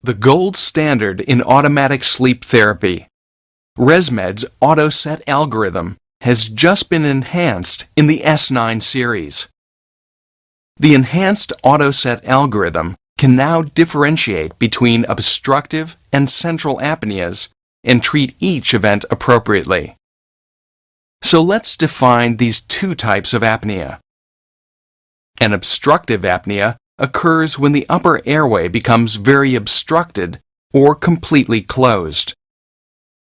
the gold standard in automatic sleep therapy. Resmed's Autoset algorithm has just been enhanced in the S9 series. The enhanced Autoset algorithm can now differentiate between obstructive and central apneas and treat each event appropriately. So let's define these two types of apnea. An obstructive apnea occurs when the upper airway becomes very obstructed or completely closed.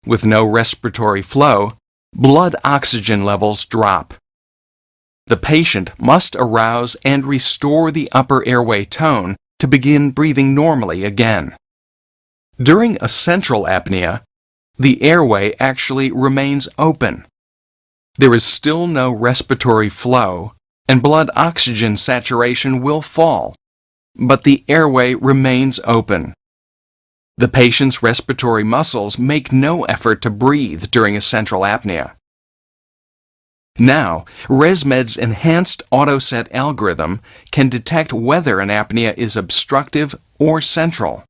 With no respiratory flow, blood oxygen levels drop. The patient must arouse and restore the upper airway tone to begin breathing normally again. During a central apnea, the airway actually remains open. There is still no respiratory flow, and blood oxygen saturation will fall, but the airway remains open. The patient's respiratory muscles make no effort to breathe during a central apnea. Now, Resmed's enhanced Autoset algorithm can detect whether an apnea is obstructive or central.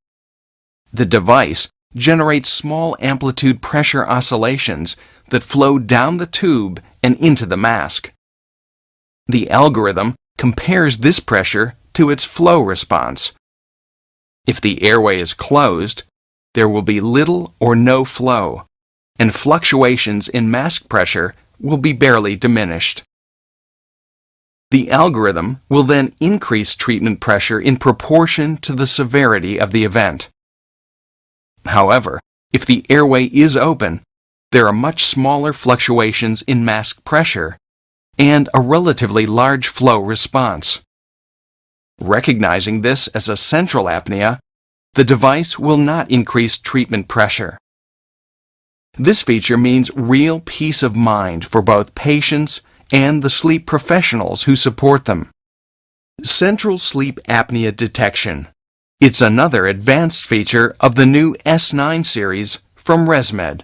The device generates small amplitude pressure oscillations that flow down the tube and into the mask. The algorithm compares this pressure to its flow response. If the airway is closed, there will be little or no flow, and fluctuations in mask pressure will be barely diminished. The algorithm will then increase treatment pressure in proportion to the severity of the event. However, if the airway is open, there are much smaller fluctuations in mask pressure and a relatively large flow response. Recognizing this as a central apnea, the device will not increase treatment pressure. This feature means real peace of mind for both patients and the sleep professionals who support them. Central sleep apnea detection. It's another advanced feature of the new S9 series from Resmed.